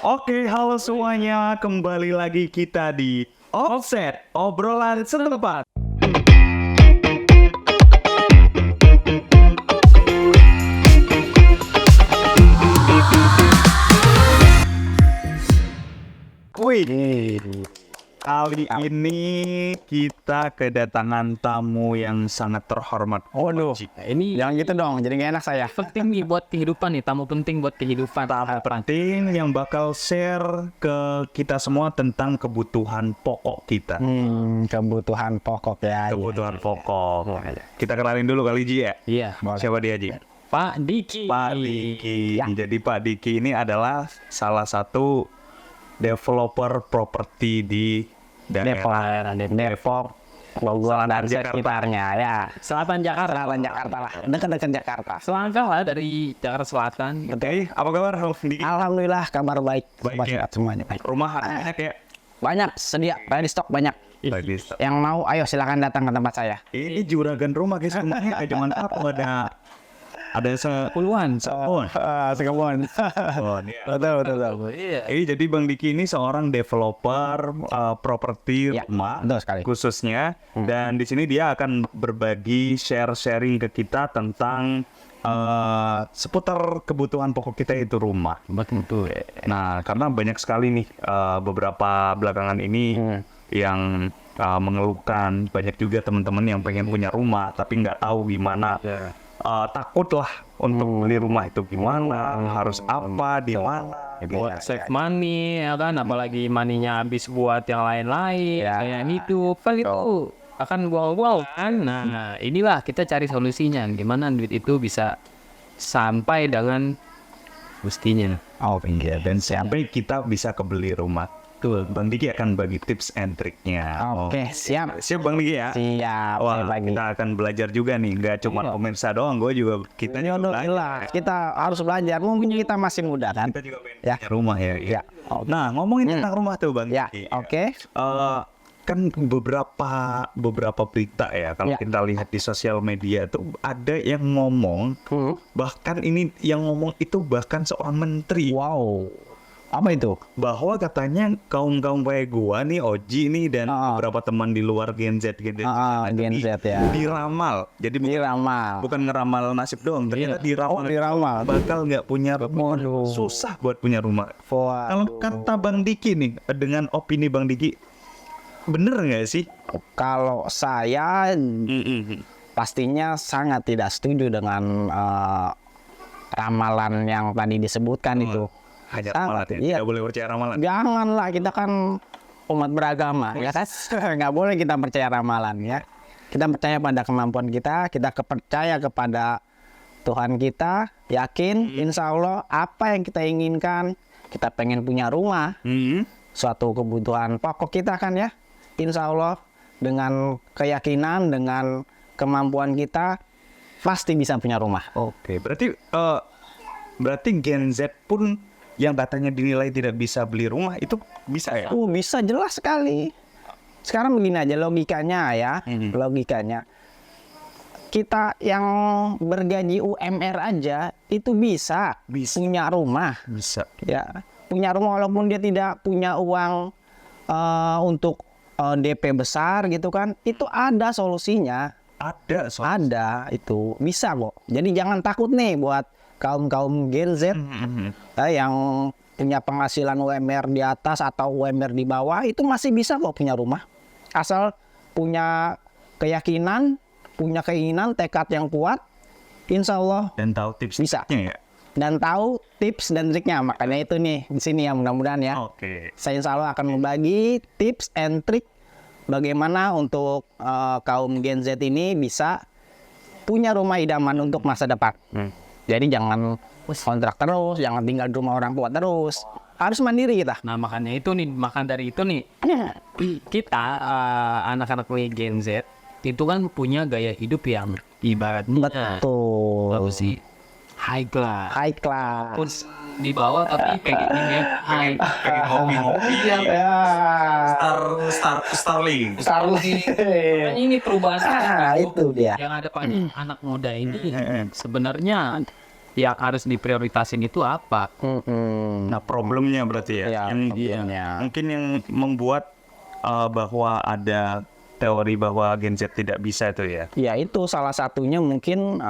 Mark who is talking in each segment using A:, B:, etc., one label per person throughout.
A: Oke, halo semuanya. Kembali lagi kita di Offset, obrolan setempat. Wih, kali ini kita kedatangan tamu yang sangat terhormat.
B: Waduh, ini
C: Jangan gitu dong, jadi gak enak saya.
B: penting nih buat kehidupan nih, tamu penting buat kehidupan.
A: Tamu penting yang bakal share ke kita semua tentang kebutuhan pokok kita.
C: Kebutuhan pokok ya.
A: Kebutuhan pokok. Kita kenalin dulu kali Ji ya.
B: Iya,
A: Siapa dia Ji?
B: Pak Diki.
A: Pak Diki.
C: Ya.
A: Jadi Pak Diki ini adalah salah satu developer properti di daerah
C: Depok, Bogor dan sekitarnya ya.
B: Selatan Jakarta.
C: Selatan Jakarta lah, dekat-dekat Jakarta.
B: Selangkah lah dari Jakarta Selatan.
A: Oke, apa kabar Diki?
C: Alhamdulillah kabar baik.
A: Baik,
C: Sobat
A: ya.
C: sehat semuanya baik.
A: Rumah enak ya?
C: Banyak sedia, ready stok banyak.
A: Bagus.
C: Yang mau ayo silakan datang ke tempat saya.
A: Ini juragan rumah guys, rumahnya kayak cuman apa ada
B: Puluhan.
C: Sekebun.
A: Oh, iya.
C: Betul.
B: Iya.
A: Jadi Bang Diki ini seorang developer properti
C: Ya,
A: rumah
C: betul sekali.
A: khususnya, dan di sini dia akan berbagi sharing ke kita tentang seputar kebutuhan pokok kita itu rumah.
B: Betul.
A: Nah, karena banyak sekali nih beberapa belakangan ini yang mengeluhkan, banyak juga teman-teman yang pengen punya rumah tapi nggak tahu gimana. Takut lah untuk beli rumah itu gimana, harus apa, di mana.
B: Buat save money ya kan, apalagi money-nya habis buat yang lain-lain,
C: Ya.
B: kayak hidup kan itu akan buang-buang kan. Nah, inilah kita cari solusinya, gimana duit itu bisa sampai dengan mestinya.
C: Oh, pinggir.
A: Dan sampai kita bisa kebeli rumah. Tuh, Bang Diki akan bagi tips and triknya.
C: Oke, siap.
A: Siap Bang Diki ya?
C: Siap.
A: Wah,
C: saya bagi.
A: kita akan belajar juga nih, nggak cuma pemirsa doang, gue juga, kita juga belajar.
C: Alhamdulillah, kita harus belajar. Mungkin kita masih muda kan?
A: Kita juga pengen
C: Ya.
A: punya rumah ya.
C: Ya.
A: Nah, ngomongin tentang rumah tuh Bang
C: Ya,
A: Diki.
C: oke.
A: Kan beberapa berita ya, kalau
C: Ya.
A: kita lihat di sosial media tuh ada yang ngomong, bahkan ini yang ngomong itu bahkan seorang menteri,
C: Wow. Apa itu?
A: bahwa katanya kaum kayak gua nih, Oji nih, dan beberapa teman di luar Gen Z
C: Gen
A: itu
C: Z ya.
A: diramal. Jadi
C: Diramal.
A: bukan ngeramal nasib doang, ternyata diramal,
C: Diramal.
A: bakal nggak punya rumah,
C: Waduh.
A: susah buat punya rumah. Kalau kata Bang Diki nih, dengan opini Bang Diki, bener nggak sih?
C: Kalau saya pastinya sangat tidak setuju dengan ramalan yang tadi disebutkan itu.
A: Hanya
C: Sangat,
A: ramalan ya?
C: iya.
A: Nggak boleh percaya ramalan?
C: Janganlah, kita kan umat beragama, ya kan? Nggak boleh kita percaya ramalan ya. Kita percaya pada kemampuan kita percaya kepada Tuhan kita, yakin insya Allah apa yang kita inginkan, kita pengen punya rumah, suatu kebutuhan pokok kita kan ya, insya Allah dengan keyakinan, dengan kemampuan kita pasti bisa punya rumah.
A: Oke, berarti Gen Z pun yang katanya dinilai tidak bisa beli rumah itu bisa ya?
C: Bisa jelas sekali. Sekarang begini aja logikanya ya, logikanya. Kita yang bergaji UMR aja itu bisa punya rumah.
A: Bisa.
C: Ya, punya rumah walaupun dia tidak punya uang untuk DP besar gitu kan. Itu ada solusinya. Ada itu bisa kok. Jadi jangan takut nih buat kaum Gen Z yang punya penghasilan UMR di atas atau UMR di bawah, itu masih bisa kok punya rumah. Asal punya keyakinan, punya keinginan, tekad yang kuat, insya Allah.
A: Dan tahu tips
C: Bisa.
A: ya?
C: Dan tahu tips dan triknya. Makanya itu nih di sini ya, mudah-mudahan ya.
A: Oke.
C: Saya insya Allah akan membagi tips and trik bagaimana untuk kaum Gen Z ini bisa punya rumah idaman untuk masa depan. Jadi jangan kontrak terus, jangan tinggal di rumah orang tua terus. Harus mandiri kita.
B: Nah, makanya itu nih, dari itu nih, kita anak-anak Gen Z itu kan punya gaya hidup yang ibaratnya
C: Betul.
B: apa sih, high class.
C: High class.
B: Pun di bawah tapi kayak gini ya, high.
A: Kayak hobi-hobi ya. Starling.
B: Makanya ini perubahan
C: Itu dia.
B: yang ada pada anak muda ini sebenarnya yang harus diprioritasin itu apa?
A: Nah, problemnya berarti ya,
C: Ya, problemnya.
A: mungkin yang membuat bahwa ada teori bahwa Gen Z tidak bisa itu ya.
C: Ya itu salah satunya mungkin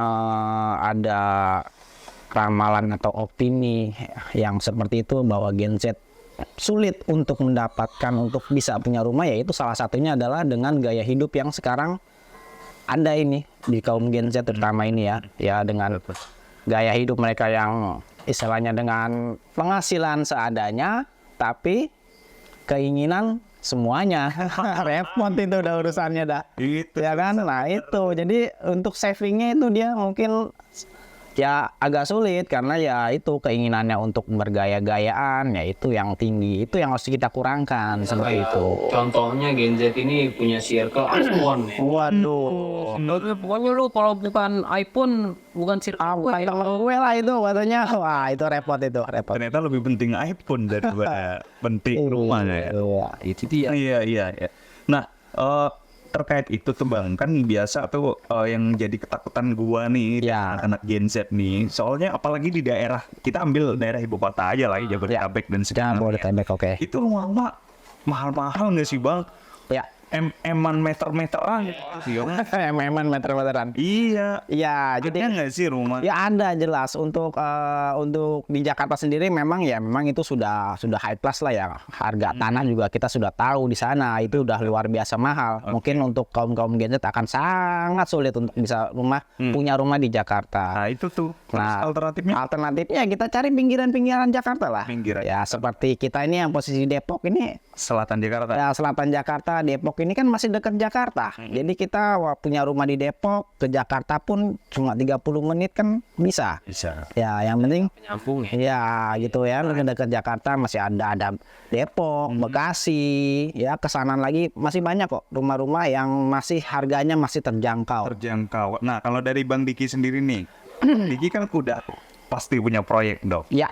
C: ada ramalan atau opini yang seperti itu bahwa Gen Z sulit untuk mendapatkan untuk bisa punya rumah, yaitu salah satunya adalah dengan gaya hidup yang sekarang ada ini di kaum Gen Z terutama ini ya dengan gaya hidup mereka yang istilahnya dengan penghasilan seadanya tapi keinginan semuanya. Repot itu udah urusannya dah.
A: Itu
C: Ya kan? Nah itu, jadi untuk savingnya itu dia mungkin ya agak sulit karena ya itu keinginannya untuk bergaya-gayaan ya itu yang tinggi, itu yang harus kita kurangkan seperti itu.
B: Contohnya Gen Z ini punya circle iPhone.
C: Waduh,
B: Pokoknya lu kalau bukan iPhone, bukan circle
C: gue lah itu katanya. Wah itu repot,
A: ternyata lebih penting iPhone daripada penting rumahnya ya.
C: Iya.
B: itu dia.
A: Iya. Nah, terkait itu tuh Bang, kan biasa tuh yang jadi ketakutan gua nih
C: Ya.
A: anak Gen Z nih. Soalnya apalagi di daerah, kita ambil daerah ibu kota aja lah, Jabodetabek dan sekitarnya.
C: Jabodetabek, oke.
A: Itu rumah mahal-mahal nggak sih Bang?
C: Ya.
A: Eman meter-meteran.
C: Memang meter-meteran.
A: Iya.
C: Ya,
A: Ada nggak sih rumah?
C: ya ada jelas untuk di Jakarta sendiri memang itu sudah high class lah ya. Harga tanah juga kita sudah tahu di sana itu udah luar biasa mahal. Mungkin untuk kaum Gen Z akan sangat sulit untuk bisa punya rumah di Jakarta.
A: Nah itu tuh. Terus
C: Nah,
A: alternatifnya?
C: Alternatifnya kita cari pinggiran-pinggiran Jakarta lah.
A: Pinggiran
C: Ya seperti kita ini yang posisi Depok ini,
A: Selatan Jakarta.
C: ya selatan Jakarta, Depok ini kan masih dekat Jakarta. Jadi kita punya rumah di Depok, ke Jakarta pun cuma 30 menit kan bisa.
A: Bisa.
C: Ya yang penting
B: Nyambung ya.
C: ya gitu ya, dekat Jakarta masih ada Depok, Bekasi, ya kesanan lagi masih banyak kok rumah-rumah yang masih harganya masih terjangkau.
A: Terjangkau. Nah kalau dari Bang Diki sendiri nih, Diki kan udah pasti punya proyek dong,
C: Ya,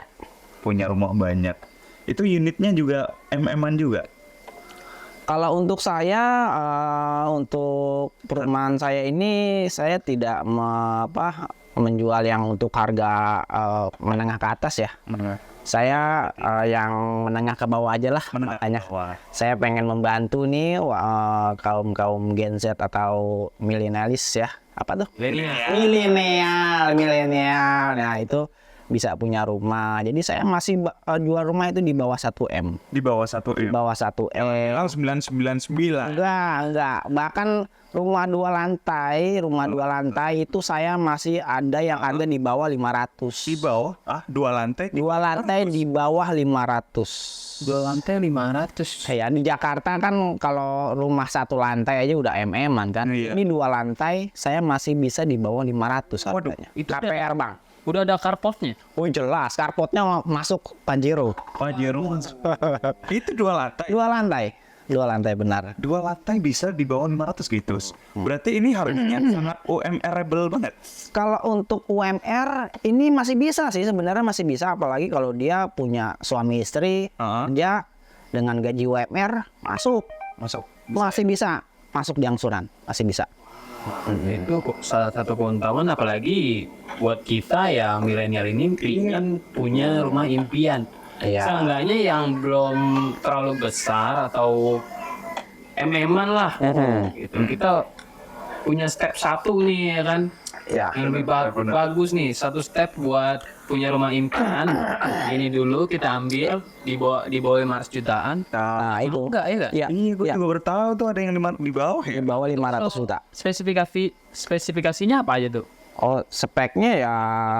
A: punya rumah banyak. Itu unitnya juga MM-an juga.
C: kalau untuk saya untuk perumahan saya ini saya tidak menjual yang untuk harga menengah ke atas ya. Saya yang menengah ke bawah aja lah.
A: Menengah ke
C: Makanya
A: bawah.
C: saya pengen membantu nih kaum Gen Z atau milenialis ya. Apa tuh? Milenial. Nah, itu bisa punya rumah. Jadi saya masih jual rumah itu di bawah 1 M.
A: Di bawah 1 M.
C: Bawah 1 M.
A: Kalau 999.
C: Enggak. Bahkan rumah dua lantai itu saya masih ada yang ada di bawah 500.
A: Di bawah? Dua lantai?
C: Dua lantai di bawah 500.
B: 2 lantai 500.
C: Ya di Jakarta kan kalau rumah 1 lantai aja udah MM-an kan.
A: Iya.
C: Ini 2 lantai saya masih bisa di bawah 500
A: Waduh,
C: harganya.
B: itu
C: KPR Bang.
B: Udah ada carportnya.
C: Oh jelas, carportnya masuk Pajero.
A: Pajero. Itu 2 lantai.
C: 2 lantai. 2 lantai benar.
A: 2 lantai bisa di bawah 500 gitu. Berarti ini harganya sangat UMR-able banget.
C: Kalau untuk UMR ini masih bisa sih, sebenarnya masih bisa, apalagi kalau dia punya suami istri, dia dengan gaji UMR masuk. Masih bisa masuk di angsuran, masih bisa.
B: Itu salah satu keuntungan, apalagi buat kita yang milenial ini ingin punya rumah impian.
C: Iya.
B: Seenggaknya yang belum terlalu besar atau MM-an lah. Gitu. Kita punya step 1 nih ya kan.
C: Ya.
B: Yang lebih bagus nih, 1 step buat punya rumah impian. Ini dulu kita ambil di bawah 500 jutaan.
C: Nah, itu.
B: Enggak ya enggak?
C: Ya,
A: Iya, gue
C: ya,
A: juga baru tahu tuh ada yang di bawah
C: di
A: ya.
C: bawah 500 juta.
B: Spesifikasinya apa aja tuh?
C: Oh, speknya ya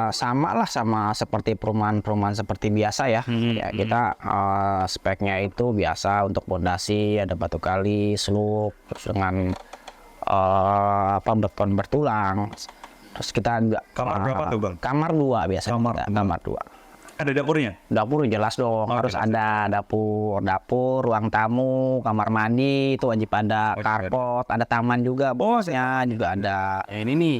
C: sama lah sama seperti perumahan-perumahan seperti biasa ya. Ya kita speknya itu biasa untuk pondasi, ada batu kali, slope, terus dengan beton bertulang. Terus kita juga
A: Kamar berapa tuh, Bang?
C: Kamar 2 biasanya. Kamar 2.
A: Ada dapurnya?
C: Dapur jelas dong, harus
A: jelas.
C: ada dapur, ruang tamu, kamar mandi itu wajib ada, carport, ada taman juga, bosnya juga ada.
B: Ya ini nih.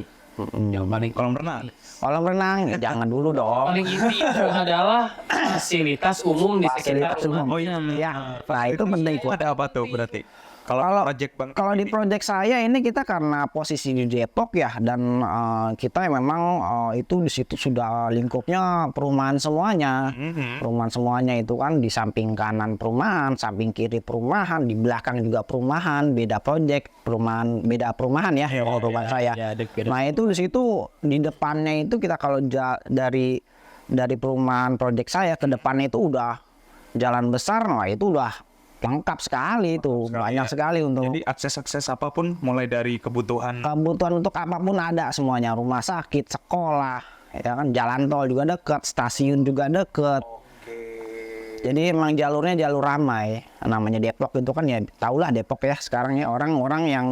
B: Yang paling
A: Kolam renang.
C: Kolam renang ya jangan dulu dong.
B: paling inti itu adalah fasilitas umum di sekitar
C: Fasilitas umum.
B: rumah.
A: Oh iya.
C: Ya, nah itu penting.
A: Ada apa tuh berarti? Kalau project Bang,
C: Kalau di project saya ini kita karena posisi di Depok ya, dan kita memang itu di situ sudah lingkupnya perumahan semuanya. Perumahan semuanya itu kan di samping kanan perumahan, samping kiri perumahan, di belakang juga perumahan, beda project, beda perumahan ya, perumahan saya. Nah, itu di situ di depannya itu kita kalau dari perumahan project saya ke depannya itu udah jalan besar, nah itu udah lengkap sekali itu, banyak sekali untuk
A: jadi akses apapun mulai dari kebutuhan
C: untuk apapun ada semuanya, rumah sakit, sekolah, ya kan, jalan tol juga dekat, stasiun juga dekat. Jadi emang jalurnya jalur ramai. Namanya Depok itu kan ya, tahulah Depok ya sekarang ya, orang-orang yang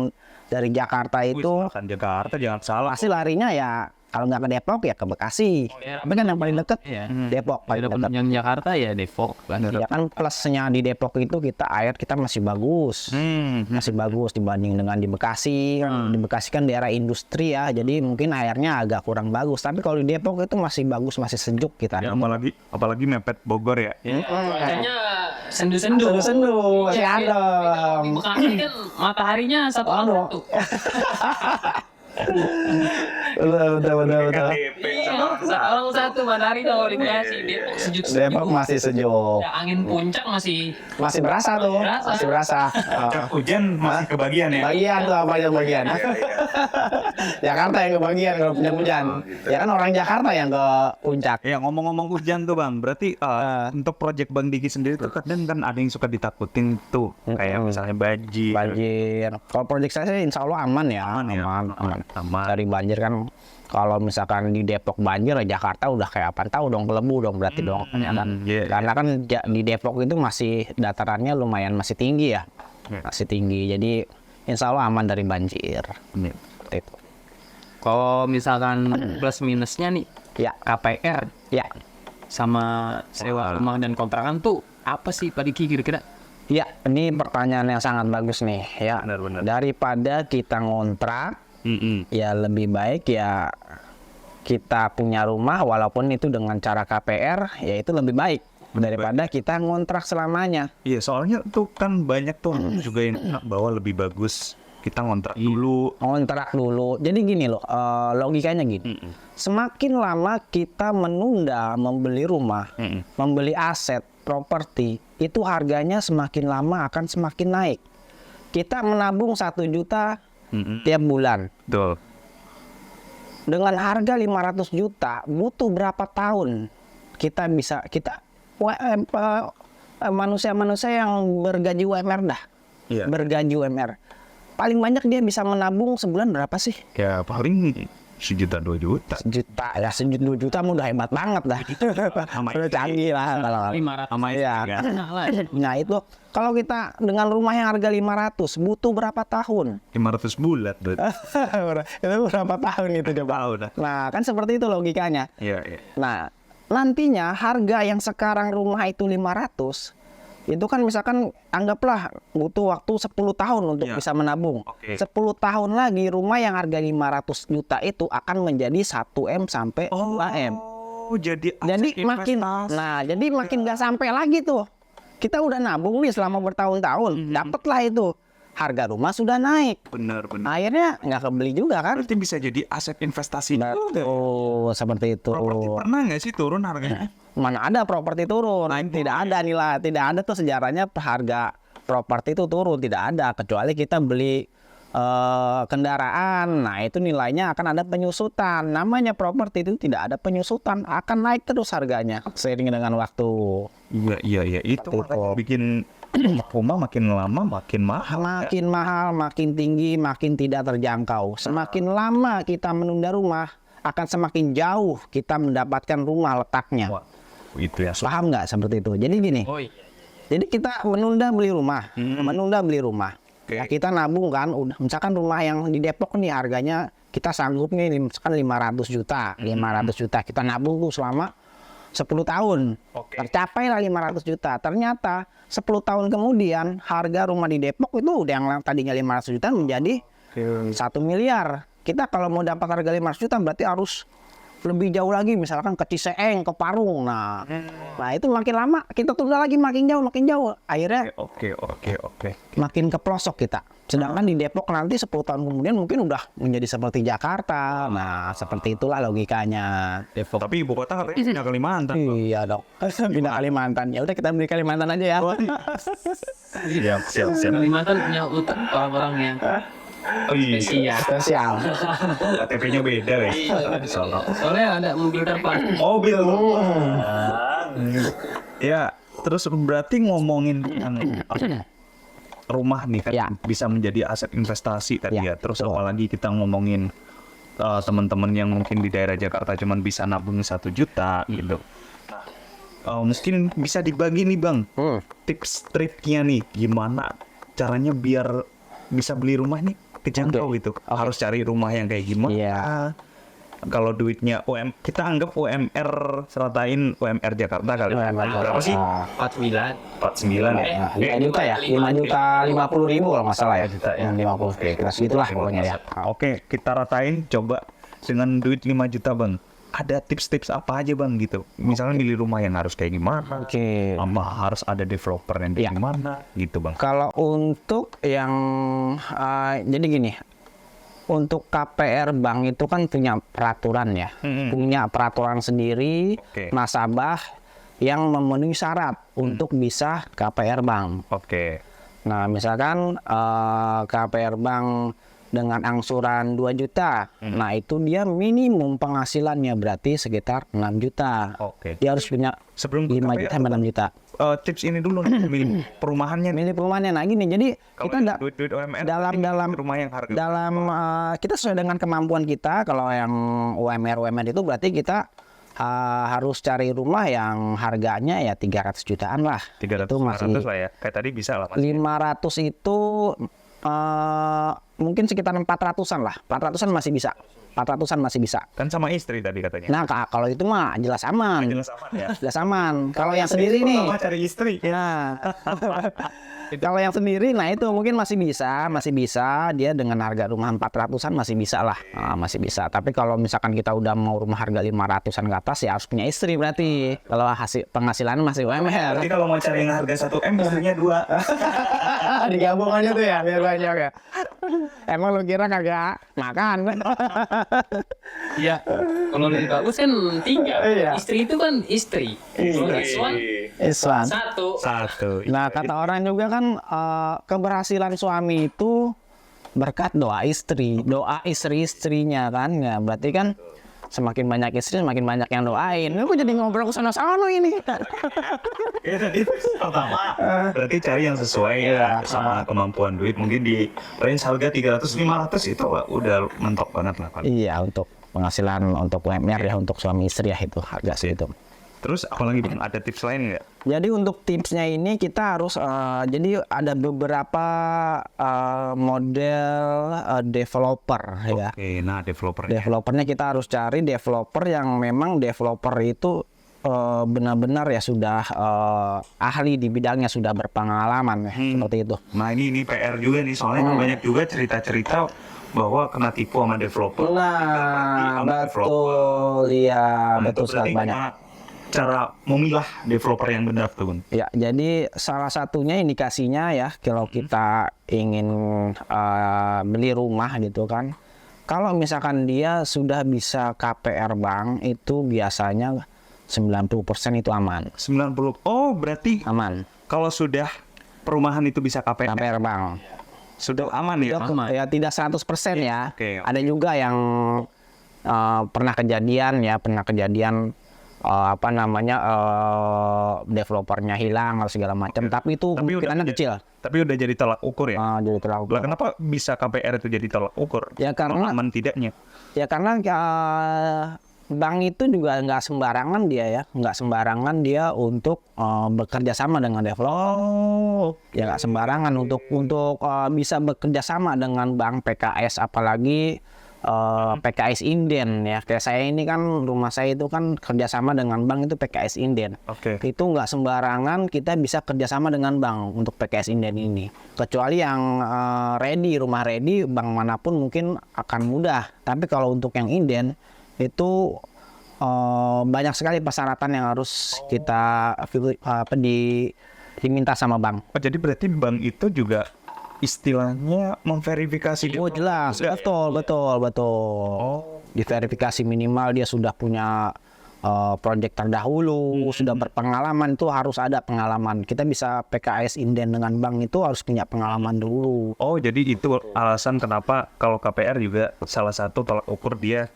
C: dari Jakarta itu
A: kan Jakarta jangan salah.
C: pasti larinya ya kalau nggak ke Depok ya ke Bekasi. Tapi kan yang paling deket Depok paling dekat.
B: Yang Jakarta ya Depok.
C: Ya kan plusnya di Depok itu air kita masih bagus. Masih bagus dibanding dengan di Bekasi. Di Bekasi kan daerah industri ya, jadi mungkin airnya agak kurang bagus. Tapi kalau di Depok itu masih bagus, masih sejuk kita.
A: Ya, apalagi mepet Bogor ya.
B: Cuacanya sendu-sendu.
C: Sendu, masih adem.
B: Di Bekasi kan mataharinya satu.
C: Betul.
B: Orang satu matahari kalau di Bekasi, Depok sejuk.
C: Depok masih sejuk.
B: Ya, angin puncak masih
C: Berasa tuh.
B: Berasa.
C: Masih berasa.
A: Hujan masih kebagian ya.
C: Bagian tuh apa yang bagian? Jakarta yang kebagian kalau hujan. Ya kan orang Jakarta yang ke puncak.
A: Ya ngomong-ngomong hujan tuh Bang, berarti untuk project Bang Diki sendiri tuh kadang kan ada yang suka ditakutin tuh, kayak misalnya banjir.
C: Kalau proyek saya sih insya Allah aman ya.
A: Aman.
C: Dari banjir kan, kalau misalkan di Depok banjir, ya Jakarta udah kayak apa tahu dong, kelebu dong berarti dong. Ya kan? Karena kan di Depok itu masih datarannya lumayan masih tinggi ya. Masih tinggi. Jadi insya Allah aman dari banjir. Seperti itu.
B: Kalau misalkan plus minusnya nih,
C: Ya,
B: KPR
C: ya.
B: sama sewa rumah dan kontrakan tuh apa sih Pak Diki kira-kira?
C: Ya, ini pertanyaan yang sangat bagus nih ya.
A: Benar.
C: Daripada kita ngontrak, ya lebih baik ya kita punya rumah walaupun itu dengan cara KPR, ya itu lebih baik daripada kita ngontrak selamanya.
A: Iya, soalnya tuh kan banyak tuh juga yang bahwa lebih bagus kita ngontrak dulu.
C: Ngontrak dulu. Jadi gini loh, logikanya gini. Semakin lama kita menunda membeli rumah, membeli aset, properti, itu harganya semakin lama akan semakin naik. Kita menabung 1 juta tiap bulan.
A: Betul.
C: Dengan harga 500 juta, butuh berapa tahun manusia-manusia yang bergaji UMR dah.
A: Iya.
C: Bergaji UMR. Paling banyak dia bisa menabung sebulan berapa sih?
A: Ya paling 1 juta 2 juta.
C: 1 juta ya, 1 juta udah hebat banget dah. Udah canggih lah kalau
B: 500
A: sama
C: iya.
A: kan.
C: Nah itu kalau kita dengan rumah yang harga 500 butuh berapa tahun?
A: 500 bulat berarti.
C: Itu berapa tahun itu coba? Nah kan seperti itu logikanya.
A: Iya.
C: Nah nantinya harga yang sekarang rumah itu 500, itu kan misalkan anggaplah butuh waktu 10 tahun untuk bisa menabung. 10 tahun lagi rumah yang harga 500 juta itu akan menjadi 1M sampai 2M.
A: Oh, jadi
C: makin nggak sampai lagi tuh. Kita udah nabung nih selama bertahun-tahun, dapatlah itu. Harga rumah sudah naik.
A: Benar.
C: Akhirnya nggak kebeli juga kan?
A: Berarti bisa jadi aset investasi.
C: Oh, seperti itu.
A: Properti pernah nggak sih turun harganya?
C: Mana ada properti turun? Tidak ada nilai, tidak ada tuh sejarahnya harga properti itu turun, tidak ada kecuali kita beli kendaraan. Nah, itu nilainya akan ada penyusutan. Namanya properti itu tidak ada penyusutan, akan naik terus harganya seiring dengan waktu.
A: Iya, itu bikin rumah makin lama makin mahal.
C: Makin mahal, makin tinggi, makin tidak terjangkau. Semakin lama kita menunda rumah, akan semakin jauh kita mendapatkan rumah letaknya.
A: Wah, itu ya.
C: Paham nggak seperti itu? Jadi gini. Jadi kita menunda beli rumah, Ya, kita nabung kan, misalkan rumah yang di Depok nih harganya kita sanggup nih misalkan 500 juta. 500 juta kita nabung tuh selama 10 tahun. Tercapailah 500 juta. Ternyata 10 tahun kemudian harga rumah di Depok itu udah yang tadinya 500 juta menjadi 1 miliar. Kita kalau mau dapat harga 500 juta berarti harus lebih jauh lagi, misalkan ke Ciseeng, ke Parung. Nah itu makin lama kita tunda lagi, makin jauh. Akhirnya
A: Oke.
C: makin ke pelosok kita. Sedangkan di Depok nanti 10 tahun kemudian mungkin udah menjadi seperti Jakarta. Nah, seperti itulah logikanya.
B: Depok.
A: Tapi ibu kota katanya pindah Kalimantan.
C: Iya dong. Pindah Kalimantan. Ya udah kita beli Kalimantan aja ya.
A: Siap.
B: Kalimantan punya orang-orang yang
A: Oh iya.
B: spesial.
C: Spesial.
A: KTP-nya beda ya. Di Solo.
B: Soalnya ada mobil terbang.
A: Mobil. Ya, terus berarti ngomongin tentang rumah nih kan
C: Ya.
A: bisa menjadi aset investasi tadi
C: Ya,
A: ya. Terus
C: betul.
A: apalagi kita ngomongin teman-teman yang mungkin di daerah Jakarta cuman bisa nabung 1 juta gitu. Mungkin bisa dibagi nih Bang, tips triknya nih gimana caranya biar bisa beli rumah nih kejangkau gitu. Harus cari rumah yang kayak gimana?
C: Iya.
A: Kalau duitnya kita anggap UMR seratain UMR Jakarta kali. Berapa sih?
B: 49.
A: 49 ya.
C: 5 juta ya? 5 juta 50 ribu kalau nggak salah ya. 50 kita segitulah pokoknya ya.
A: Oke, kita ratain coba dengan duit 5 juta Bang. Ada tips-tips apa aja Bang gitu? Misalnya milih rumah yang harus kayak gimana?
C: Oke.
A: Sama harus ada developer yang kayak
C: Iya.
A: gimana gitu Bang.
C: Kalau untuk yang jadi gini, untuk KPR bank itu kan punya peraturan ya, punya peraturan sendiri,
A: Oke.
C: nasabah yang memenuhi syarat untuk bisa KPR bank.
A: Oke.
C: Nah, misalkan KPR bank dengan angsuran 2 juta, nah itu dia minimum penghasilannya berarti sekitar 6 juta.
A: Oke.
C: Dia harus punya
A: Sebelum
C: 5
A: KPR,
C: juta sampai 6 juta.
A: tips ini dulu nih, milih perumahannya nih.
C: Milih perumahannya. Nah gini, jadi
A: Kalau
C: kita enggak
A: duit UMR
C: dalam
A: rumah yang harga
C: kita sesuai dengan kemampuan kita. Kalau yang UMR itu berarti kita harus cari rumah yang harganya ya 300 jutaan lah.
A: 300
C: itu masih
A: 400 lah ya. Kayak tadi bisa lah Mas.
C: 500 itu mungkin sekitar 400-an lah. 400-an masih bisa. 400-an masih bisa.
A: Kan sama istri tadi katanya.
C: Nah, kalau itu mah jelas aman.
A: Jelas aman ya.
C: Jelas aman. Kalau yang sendiri nih,
A: Pertama cari istri.
C: ya. Kalau yang sendiri, nah itu mungkin masih bisa dia dengan harga rumah 400-an masih bisa lah, masih bisa. Tapi kalau misalkan kita udah mau rumah harga 500-an ke atas ya harus punya istri berarti. Kalau hasil penghasilan masih UMR.
A: Berarti kalau mau cari yang harga 1 M istrinya 2.
C: Digabung aja tuh ya, biar banyak ya. Emang lu kira kagak makan?
B: Iya. Kalau lebih bagus kan 3.
C: Iya.
B: Istri itu kan istri. Kalau this one,
C: Iswan.
B: 1.
C: Nah, kata orang juga kan keberhasilan suami itu berkat doa istri, doa istri-istrinya kan. Ya, berarti kan semakin banyak istri semakin banyak yang doain. Aku jadi ngobrol ke sana-sana ini.
A: Ya tadi pertama berarti cari yang sesuai ya sama kemampuan duit. Mungkin di range harga 300-500 itu udah mentok banget lah Pak.
C: Iya, untuk penghasilan untuk UMR ya, untuk suami istri ya itu harga segitu.
A: Terus apalagi Bang, ada tips lain nggak?
C: Jadi untuk tipsnya ini kita harus jadi ada beberapa model developer ya.
A: Oke, nah developernya.
C: Developernya kita harus cari developer yang memang developer itu benar-benar ya sudah ahli di bidangnya, sudah berpengalaman ya, seperti itu.
A: Nah ini PR juga nih, soalnya kan banyak juga cerita-cerita bahwa kena tipu sama developer.
C: Nah,
A: Sama
C: betul, iya,
A: Nah,
C: betul
A: itu
C: sekali
A: berarti
C: banyak.
A: gimana cara memilah developer yang benar tuh Bun?
C: Ya, jadi salah satunya indikasinya ya, kalau kita ingin beli rumah gitu kan, kalau misalkan dia sudah bisa KPR bank itu biasanya 90% itu aman.
A: 90. Oh, berarti
C: Aman.
A: kalau sudah perumahan itu bisa KPR,
C: KPR bank.
A: sudah aman ya?
C: Ya tidak 100% ya.
A: Oke.
C: Ada juga yang pernah kejadian developernya hilang atau segala macam, tapi itu kemungkinannya kecil.
A: Tapi udah jadi tolak ukur ya?
C: Jadi terlalu.
A: Lah kenapa bisa KPR itu jadi tolak ukur?
C: Ya karena
A: Aman tidaknya?
C: Ya karena bank itu juga nggak sembarangan dia untuk bekerja sama dengan developer.
A: Oh,
C: Ya nggak sembarangan untuk bisa bekerja sama dengan bank PKS, apalagi PKS Inden ya. Kayak saya ini kan, rumah saya itu kan kerjasama dengan bank itu PKS Inden.
A: oke.
C: Itu nggak sembarangan kita bisa kerjasama dengan bank untuk PKS Inden ini. Kecuali yang rumah ready, bank manapun mungkin akan mudah. Tapi kalau untuk yang Inden itu banyak sekali persyaratan yang harus kita diminta sama bank.
A: Oh, jadi berarti bank itu juga istilahnya memverifikasi.
C: Oh jelas, betul.
A: Oh,
C: Diverifikasi minimal dia sudah punya proyek terdahulu, sudah berpengalaman, itu harus ada pengalaman. Kita bisa PKS inden dengan bank itu harus punya pengalaman dulu.
A: oh jadi itu alasan kenapa kalau KPR juga salah satu tolak ukur dia.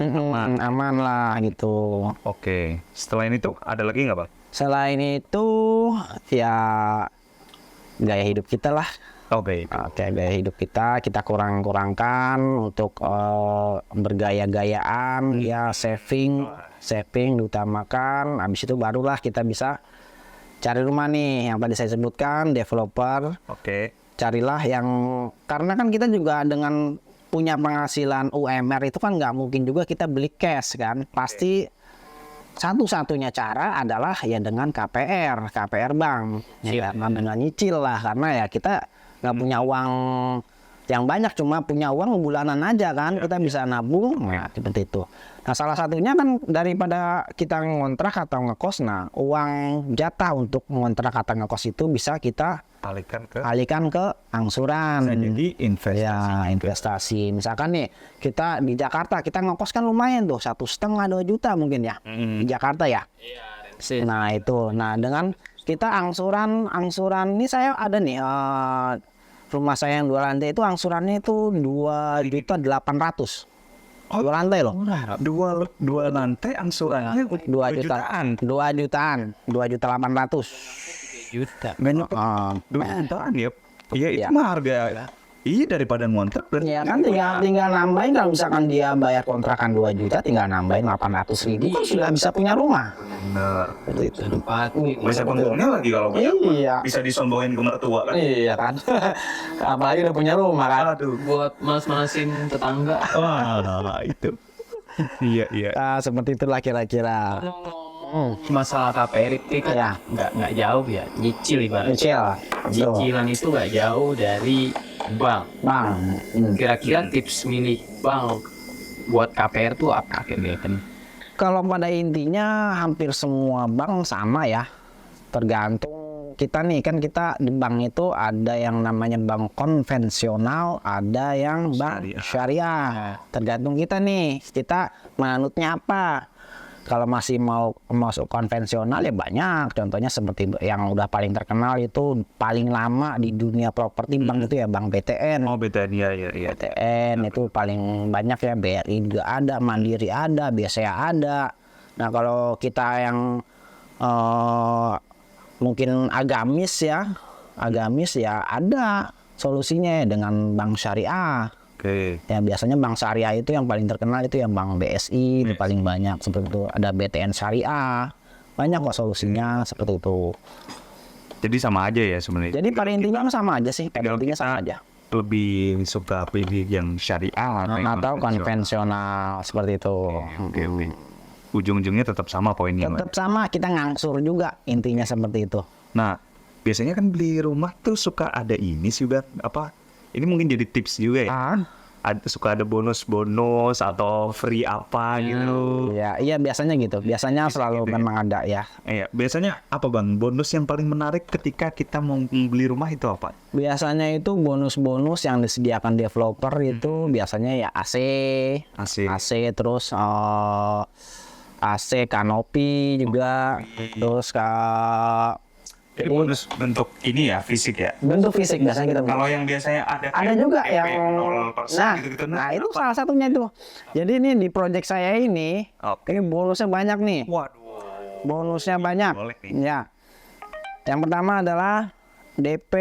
C: Aman lah gitu.
A: Oke, setelah itu ada lagi nggak Bang?
C: Selain itu ya gaya hidup kita lah.
A: Oke.
C: Oke, gaya hidup kita kurangkan untuk bergaya-gayaan, ya saving diutamakan. Habis itu barulah kita bisa cari rumah nih yang tadi saya sebutkan, developer.
A: Oke.
C: Carilah yang, karena kan kita juga dengan punya penghasilan UMR itu kan nggak mungkin juga kita beli cash kan. Pasti satu-satunya cara adalah ya dengan KPR bank, ya, dengan nyicil lah, karena ya kita nggak punya uang yang banyak, cuma punya uang bulanan aja kan, kita bisa nabung, nah seperti itu. Nah salah satunya kan daripada kita ngontrak atau ngekos, nah uang jatah untuk ngontrak atau ngekos itu bisa kita alihkan ke angsuran.
A: Jadi investasi.
C: Ya investasi. Misalkan nih kita di Jakarta kita ngekos kan lumayan tuh 1,5-2 juta mungkin ya di Jakarta ya. Nah itu, nah dengan kita angsuran ini saya ada nih rumah saya yang 2 lantai itu angsurannya itu 2.800.000. 2 lantai loh.
A: Dua lantai angsurannya
C: 2 jutaan. 2.800.000.
B: Juta.
A: Banyak. 2 jutaan ya. Iya itu
C: Ya.
A: mah harga. Iya daripada ngontrak berarti.
C: Ya kan tinggal nambahin, kalau misalkan dia bayar kontrakan 2 juta tinggal nambahin 800.000 kan sudah bisa punya rumah.
A: Bener.
C: Seperti itu.
A: Bisa untungnya lagi kalau
C: Iya.
A: bisa disombongin ke mertua kan.
C: Iya kan. Apalagi udah punya rumah kan.
A: Aduh.
B: Buat manas-manasin tetangga.
A: Wah, itu. Iya.
C: Nah, seperti itulah kira-kira.
B: Masalah KPR itu kan
C: Ya.
B: nggak jauh ya, nyicil ibaratnya. Cicilan itu nggak jauh dari bank.
C: Bang.
B: Kira-kira tips milih bank buat KPR tuh apa kira-kira?
C: Kalau pada intinya hampir semua bank sama ya. Tergantung kita nih, kan kita di bank itu ada yang namanya bank konvensional, ada yang bank syariah. Tergantung kita nih, kita manutnya apa. Kalau masih mau masuk konvensional ya banyak, contohnya seperti yang udah paling terkenal itu paling lama di dunia properti bank itu ya Bank BTN.
A: Oh BTN iya.
C: BTN itu paling banyak ya, BRI juga ada, Mandiri ada, BCA ada. Nah kalau kita yang mungkin agamis ya ada solusinya dengan bank syariah.
A: Oke.
C: Ya biasanya bank syariah itu yang paling terkenal itu yang bank BSI itu paling banyak seperti itu. Ada BTN syariah, banyak kok solusinya seperti itu.
A: Jadi sama aja ya sebenarnya.
C: Jadi pada intinya sama aja sih, pada intinya sama aja.
A: Lebih suka pilih yang syariah
C: Atau konvensional seperti itu.
A: Oke. Ujung-ujungnya tetap sama poinnya.
C: Tetap sama, kita ngangsur juga intinya seperti itu.
A: Nah, biasanya kan beli rumah tuh suka ada ini sih Bang, apa? Ini mungkin jadi tips juga ya. Suka ada bonus-bonus atau free apa gitu.
C: Iya biasanya gitu. Biasanya selalu memang ada ya.
A: Iya, biasanya apa Bang? Bonus yang paling menarik ketika kita mau beli rumah itu apa?
C: Biasanya itu bonus-bonus yang disediakan developer itu biasanya ya AC terus AC kanopi juga, terus
A: Jadi bonus bentuk ini ya, fisik ya?
C: bentuk fisik biasanya kita.
A: Kalau yang biasanya ada
C: juga
A: DP
C: yang
A: 0% gitu-gitu.
C: nah itu salah satunya itu. Jadi ini di project saya ini bonusnya banyak nih.
A: Waduh.
C: Bonusnya banyak.
A: Boleh nih.
C: Ya. Yang pertama adalah DP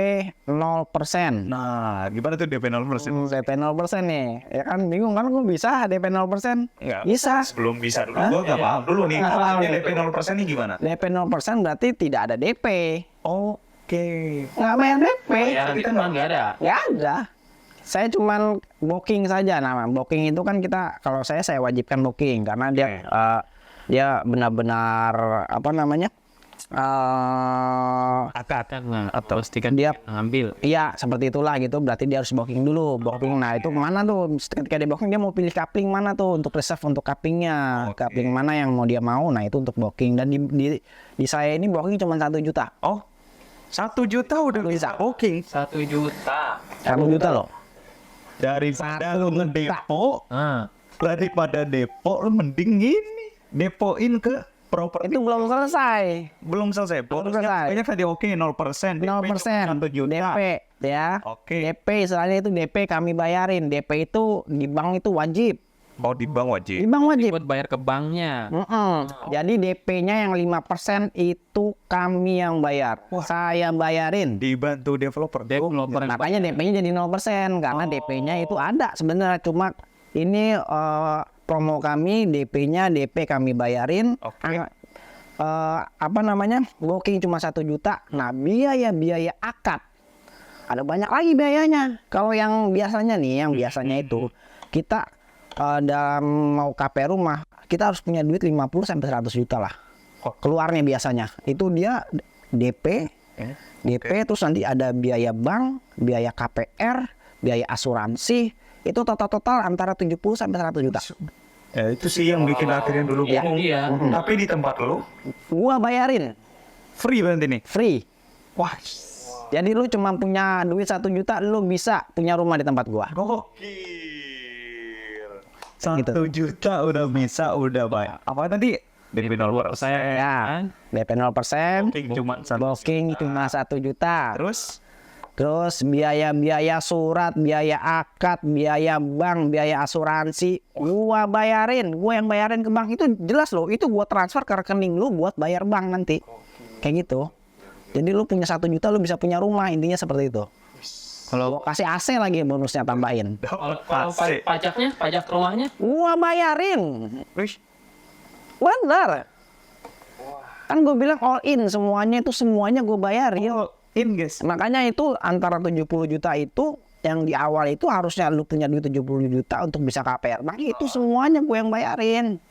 C: 0%.
A: Nah, gimana tuh DP 0%?
C: DP 0% nih. Ya kan bingung kan kok bisa DP 0%?
A: Enggak.
C: Bisa.
A: Sebelum bisa dulu, gua nggak paham dulu nih. Maksudnya DP 0% ini gimana?
C: DP 0% berarti tidak ada DP.
A: Oke.
C: Nggak bayar DP.
B: Ya itu kan nggak ada.
C: Nggak ada. Saya cuman booking saja. Nah, booking itu kan kita, kalau saya wajibkan booking karena dia benar-benar apa namanya,
A: Akad
B: atau pastikan
C: dia
B: ngambil.
C: iya seperti itulah gitu, berarti dia harus booking dulu. Booking, nah itu mana tuh ketika dia booking dia mau pilih coupling mana tuh untuk reserve untuk coupling mana yang dia mau. Nah itu untuk booking, dan di saya ini booking cuma 1 juta.
A: Oh, 1 juta udah bisa booking.
B: 1 juta.
C: 1 juta loh.
A: Daripada lu ngedepo, daripada depo lu mending ini depoin ke properti.
C: Itu belum selesai.
A: Belum selesai. Bonusnya
C: selesai.
A: banyak tadi, oke 0%.
C: 0%
A: 1 juta.
C: DP ya.
A: Oke.
C: DP istilahnya itu DP kami bayarin. DP itu di bank itu wajib.
A: Mau di bank
C: Di
A: wajib.
C: bank wajib.
B: Buat bayar ke banknya.
C: Jadi DP-nya yang 5% itu kami yang bayar. Saya bayarin.
A: Dibantu developer.
B: Developer yang
C: Makanya DP-nya jadi 0% karena DP-nya itu ada sebenarnya, cuma ini promo kami DP-nya DP kami bayarin.
A: Oke.
C: Apa namanya? Booking cuma 1 juta. Nah, biaya akad ada banyak lagi biayanya. Kalau yang biasanya nih, itu kita dalam mau KP rumah, kita harus punya duit 50 sampai 100 juta lah. Keluarnya biasanya. Itu dia DP, terus nanti ada biaya bank, biaya KPR, biaya asuransi. Itu total antara 70 sampai 100 juta.
A: Itu sih yang bikin akhirnya dulu
C: Iya.
A: bingung.
B: Iya.
A: Tapi di tempat lu
C: Gua bayarin
A: free berarti nih.
C: free.
A: Wah,
C: Jadi lu cuma punya duit 1 juta, lu bisa punya rumah di tempat gua.
A: gokil.
C: Gitu.
A: 1 juta udah bisa, udah baik. Apa tadi? DP 0%.
C: Ya, DP 0%, booking cuma 1 juta. Terus biaya surat, biaya akad, biaya bank, biaya asuransi, gua yang bayarin ke bank. Itu jelas loh, itu gua transfer ke rekening lu buat bayar bank nanti. Kayak gitu. Jadi lu punya 1 juta lu bisa punya rumah, intinya seperti itu. Kalau kasih AC lagi bonusnya tambahin.
B: Kalau pajaknya, pajak rumahnya?
C: Gua bayarin. Bener. Kan gue bilang all in, semuanya gue bayarin.
A: In guys.
C: Makanya itu antara 70 juta itu yang di awal itu harusnya lu punya duit 70 juta untuk bisa KPR. Nah itu semuanya gue yang bayarin.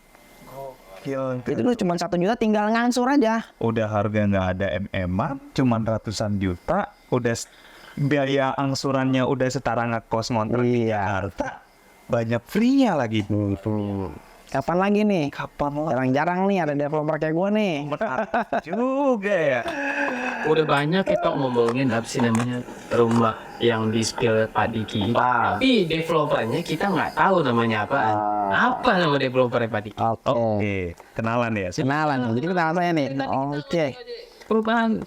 C: Itu lu cuma 1 juta tinggal ngansur aja.
A: Udah harga nggak ada MM-an, cuman ratusan juta. Udah biaya angsurannya udah setara ngekos ngontrak di Jakarta. Banyak free-nya lagi.
C: Kapan lagi nih?
A: Kapan lah?
C: Jarang-jarang nih ada developer kayak gue nih.
A: Juga ya.
B: Udah banyak kita ngomongin apa sih namanya rumah yang di spill Pak Diki. Tapi developernya kita nggak tahu namanya apaan. Apa nama developernya Pak Diki?
C: Oke.
A: Kenalan ya.
C: Kenalan. Jadi kenalan saya nih. Oke.
B: Perubahan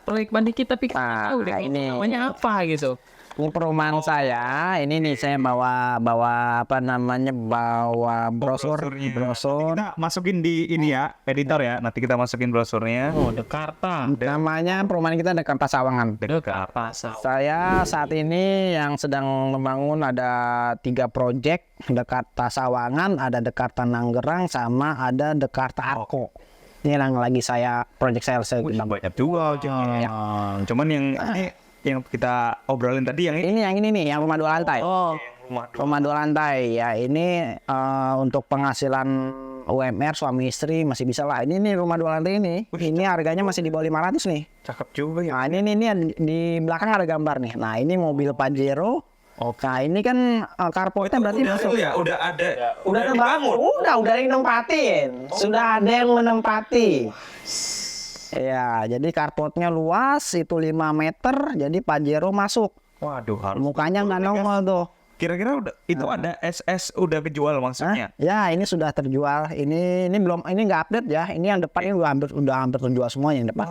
B: proyek Pak Diki tapi kita nggak tahu deh
C: ini.
B: namanya apa gitu.
C: Ini perumahan saya. Ini nih saya bawa apa namanya? Bawa brosur.
A: Kita masukin di ini ya, editor ya. Nanti kita masukin brosurnya.
B: Oh, Jakarta.
C: Namanya perumahan kita Jakarta Sawangan.
B: Jakarta.
C: Saya saat ini yang sedang membangun ada 3 proyek, Jakarta Sawangan, ada Jakarta Nanggerang, sama ada Jakarta Arko. Ini yang lagi proyek saya
A: Banyak juga, cuman yang kita obrolin tadi yang ini.
C: Yang ini nih, yang rumah 2 lantai. Rumah 2 lantai ya, ini untuk penghasilan UMR suami istri masih bisa lah. Ini nih rumah 2 lantai ini. Ini harganya masih di bawah 500 nih.
A: Cakep juga ya.
C: Nah, ini di belakang ada gambar nih. Nah, ini mobil Pajero. Nah, ini kan carportnya berarti masuk.
A: Ya, udah ada.
C: Udah dibangun. Udah ada yang nempatin. Sudah ada yang menempati. Ya, jadi carportnya luas, itu 5 meter, jadi Pajero masuk.
A: Waduh, harus.
C: Mukanya nggak nongol tuh.
A: Kira-kira udah itu ada SS udah kejual maksudnya?
C: Ya, ini sudah terjual. Ini nggak update ya. Ini yang depan ini udah hampir terjual semuanya yang depan.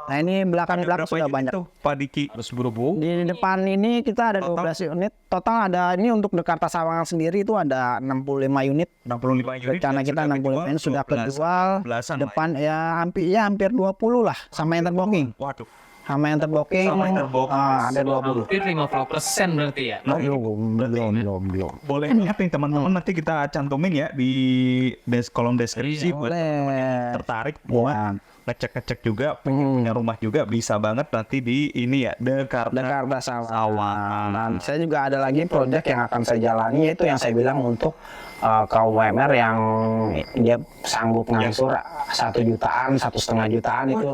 C: Nah, ini belakang sudah banyak.
A: Tuh, Pak Diki.
B: Terus buru-buru.
C: Di depan ini kita ada 12 unit. Total ada ini untuk Jakarta Sawangan sendiri itu ada 65 unit.
A: 65 unit.
C: Rencana kita 65 unit sudah kejual. Depan ya hampir 20 lah sama yang terbooking.
A: Waduh.
C: Sama yang terbooking. Ada 20.
B: Hampir 50% berarti ya.
C: Belum.
A: Boleh lihat nih teman-teman, nanti kita cantumin ya di kolom deskripsi buat
C: Boleh.
A: tertarik buat ngecek juga, pengen punya rumah juga bisa banget nanti di ini ya Dekarta
C: Sawangan. Nah, saya juga ada lagi proyek yang akan saya jalani, yaitu yang saya bilang untuk kaum UMR yang dia sanggup ngangsur 1 jutaan, 1,5 jutaan itu.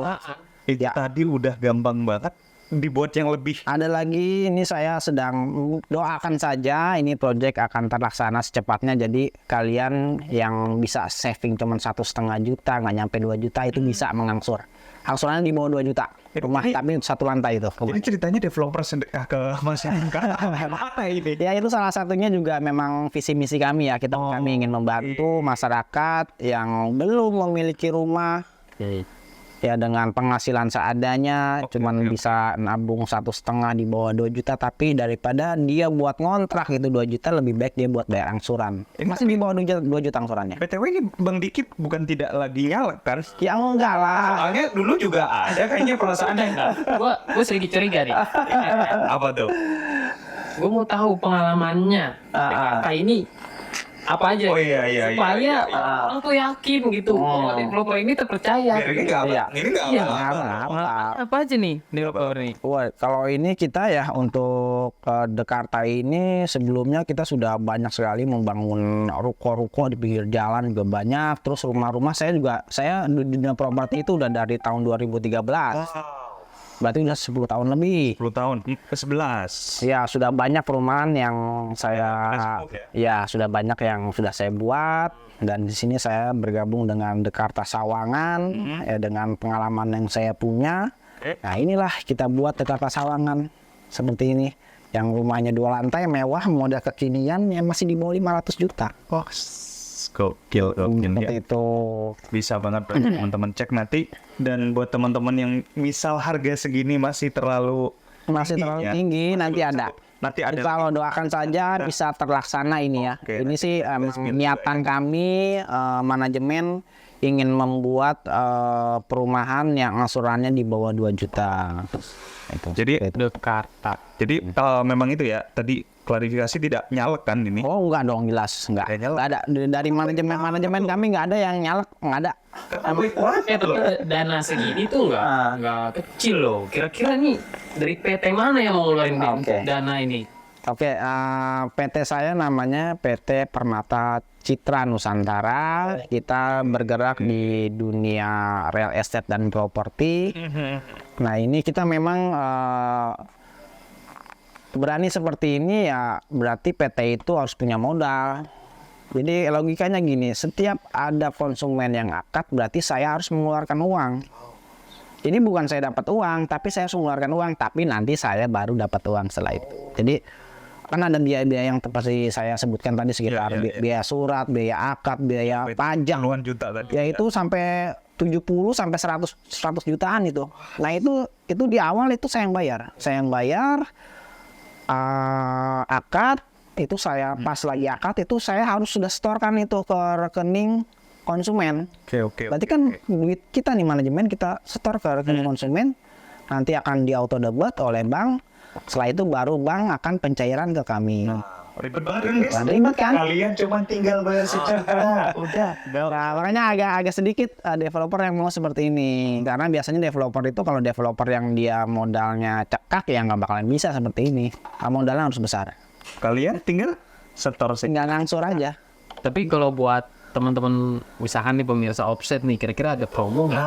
A: Itu tadi udah gampang banget dibuat yang lebih.
C: Ada lagi, ini saya sedang doakan saja ini proyek akan terlaksana secepatnya. Jadi kalian yang bisa saving cuma 1,5 juta, nggak nyampe 2 juta itu bisa mengangsur. Angsurannya di bawah 2 juta. Rumah tapi 1 lantai itu.
A: Ini ceritanya developer sedekah ke masyarakat. Apa ini?
C: Ya itu salah satunya juga memang visi misi kami ya. Kami ingin membantu masyarakat yang belum memiliki rumah. Ya dengan penghasilan seadanya, cuman bisa nabung 1,5 di bawah 2 juta, tapi daripada dia buat ngontrak gitu 2 juta, lebih baik dia buat bayar angsuran. Masih di bawah 2 juta angsurannya.
A: BTW ini Bang Diki bukan tidak lagi nyalek kan?
C: Ya enggak lah.
A: Soalnya dulu juga ada kayaknya perasaannya enggak.
B: Gua sedikit curiga nih.
A: Apa tuh?
B: Gue mau tahu pengalamannya. Jakarta ini apa aja?
A: Oh iya.
B: Supaya orang tuh yakin gitu. Kalau developer ini terpercaya.
A: Ini enggak.
B: Iya. Apa aja nih developer nih?
C: Wah, kalau ini kita ya untuk Dekarta ini sebelumnya kita sudah banyak sekali membangun ruko-ruko di pinggir jalan juga banyak. Terus rumah-rumah saya di dunia properti itu udah dari tahun 2013. Berarti udah 10 tahun lebih.
A: 10 tahun ke-11.
C: Ya, sudah banyak perumahan yang sudah banyak yang sudah saya buat, dan di sini saya bergabung dengan Dekarta Sawangan ya, dengan pengalaman yang saya punya. Nah, inilah kita buat Dekarta Sawangan seperti ini. Yang rumahnya 2 lantai mewah, model kekinian yang masih di bawah 500 juta.
A: Gokil
C: Seperti
A: ya.
C: itu.
A: Bisa banget teman-teman cek nanti. Dan buat teman-teman yang misal harga segini masih terlalu
C: tinggi, nanti ada. Kalau doakan saja bisa terlaksana ini ya. Ini sih niatan kami manajemen ingin membuat perumahan yang angsurannya di bawah 2 juta.
A: Jadi Dekarta. Jadi memang itu ya tadi klarifikasi tidak nyalek kan ini?
C: Oh enggak dong, jelas enggak. Enggak ada dari manajemen kami enggak ada yang nyalek, enggak ada.
B: Tapi dana segini tuh enggak kecil loh. Kira-kira nih dari PT mana yang mau ngeluarin dana ini?
C: Oke, PT saya namanya PT Permata Citra Nusantara. Kita bergerak di dunia real estate dan properti. Nah, ini kita memang berani seperti ini ya, berarti PT itu harus punya modal. Jadi logikanya gini, setiap ada konsumen yang akad berarti saya harus mengeluarkan uang. Ini bukan saya dapat uang, tapi saya harus mengeluarkan uang, tapi nanti saya baru dapat uang setelah itu. Jadi kan ada biaya-biaya yang seperti saya sebutkan tadi sekitar biaya surat, biaya akad, biaya pajak.
A: Puluhan juta tadi.
C: Ya itu sampai 70 sampai 100 jutaan itu. Nah, itu di awal itu saya yang bayar. Akad itu saya pas lagi akad itu saya harus sudah setorkan itu ke rekening konsumen.
A: Oke.
C: Berarti kan duit kita nih manajemen kita setor ke rekening konsumen, nanti akan di auto debit oleh bank. Setelah itu baru bank akan pencairan ke kami.
A: Ribet banget guys.
C: Ribet kan?
A: Kalian cuma tinggal bayar sejuta.
C: Udah. Nah, makanya agak sedikit developer yang mau seperti ini. Karena biasanya developer itu kalau developer yang dia modalnya cekak ya nggak bakalan bisa seperti ini. Modalnya harus besar.
A: Kalian tinggal setor
C: Tinggal ngangsur aja.
B: Tapi kalau buat teman-teman usaha nih pemirsa offset nih, kira-kira ada promo nggak?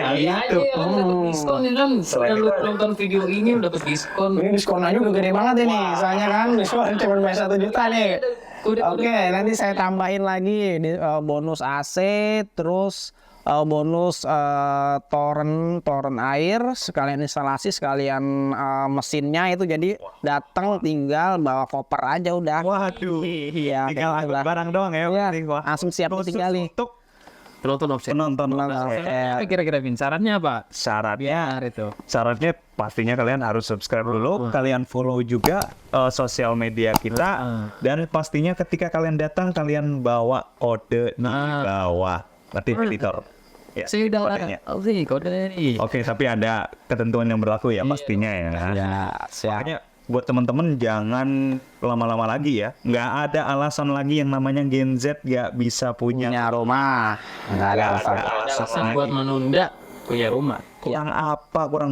A: itu.
B: Dapat diskon nih kan. Setelah lu nonton video ini udah dapat diskon.
C: Ini diskonnya udah gede banget ini. Soalnya kan diskon cuma bayar 1 juta nih. Oke, nanti saya tambahin lagi bonus AC, terus bonus toren air, sekalian instalasi, sekalian mesinnya itu, jadi datang tinggal bawa koper aja udah.
A: Waduh.
C: Iya,
A: Tinggal angkut barang doang ya.
C: Iya, langsung siap ditinggali.
A: Untuk
B: Penonton offset.
A: penonton.
B: Kira-kira Vin, syaratnya apa?
A: Syaratnya
B: Itu.
A: Syaratnya pastinya kalian harus subscribe dulu, kalian follow juga sosial media kita, dan pastinya ketika kalian datang kalian bawa kode di bawah. Berarti editor. Ya, kodenya.
B: Kode nih.
A: Oke, tapi ada ketentuan yang berlaku ya pastinya ya.
C: Ya, siap.
A: Makanya buat teman-teman jangan lama-lama lagi ya. Nggak ada alasan lagi yang namanya Gen Z nggak bisa punya
C: Punya rumah. Nggak ada alasan.
B: Alasan buat menunda punya rumah.
A: Kurang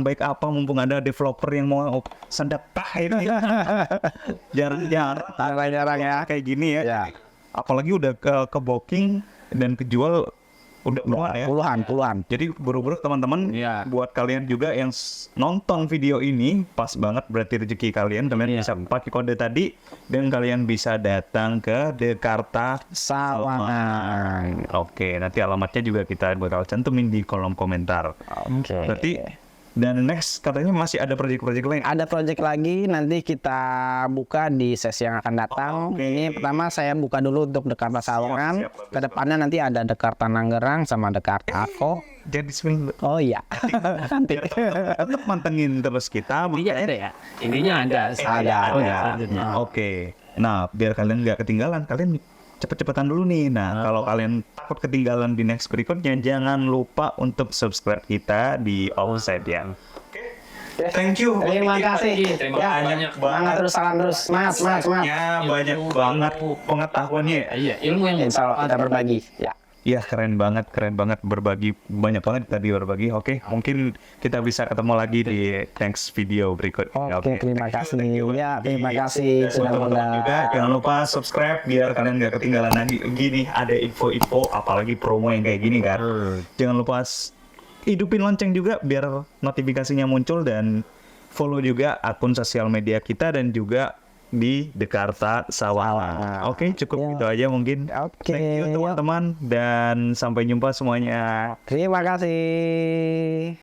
A: baik apa mumpung ada developer yang mau sedekah ini. Jarang-jarang ya kayak gini ya.
C: Ya.
A: Apalagi udah ke booking dan kejual udah
C: Puluhan.
A: Jadi buru-buru teman-teman,
B: Iya.
A: buat kalian juga yang nonton video ini, pas banget berarti rezeki kalian bisa pakai kode tadi dan kalian bisa datang ke Dekarta
C: Sawangan.
A: Oke, nanti alamatnya juga kita bakal cantumin di kolom komentar.
C: Oke.
A: Berarti dan next katanya masih ada proyek-proyek lain.
C: Ada proyek lagi, nanti kita buka di sesi yang akan datang.
A: Oke.
C: Ini pertama saya buka dulu untuk Dekarta Sawangan.
A: siap,
C: Kedepannya nanti ada Dekarta Nanggerang sama Dekarta Ako.
A: Jadi bismillah.
C: Oh iya. Nanti.
A: Tetap mantengin terus kita.
B: Intinya ada ya. Intinya ada. Selanjutnya.
A: Oke. Nah, biar kalian nggak ketinggalan, kalian cepet-cepetan dulu nih. Nah, kalau kalian takut ketinggalan di next berikutnya, jangan lupa untuk subscribe kita di Offside ya. Thank you.
C: Terima kasih.
B: Terima kasih banyak.
C: Semangat terus, salam terus. Semangat.
A: Ya, banyak banget pengetahuannya.
B: Iya, ilmu yang
C: Insya Allah kita berbagi. Ya.
A: Ya, keren banget berbagi, banyak banget tadi berbagi. Oke, mungkin kita bisa ketemu lagi di next video berikutnya.
C: Oke, terima kasih. Ya, terima kasih sudah
A: Teman-teman juga
C: mengundang.
A: jangan lupa subscribe biar kalian nggak ketinggalan lagi gini ada info-info apalagi promo yang kayak gini kan. Jangan lupa hidupin lonceng juga biar notifikasinya muncul dan follow juga akun sosial media kita dan juga di Dekarta Sawangan. Oke, cukup
C: Ya.
A: itu aja mungkin.
C: Oke,
A: Thank you
C: yuk.
A: teman-teman dan sampai jumpa semuanya.
C: Terima kasih.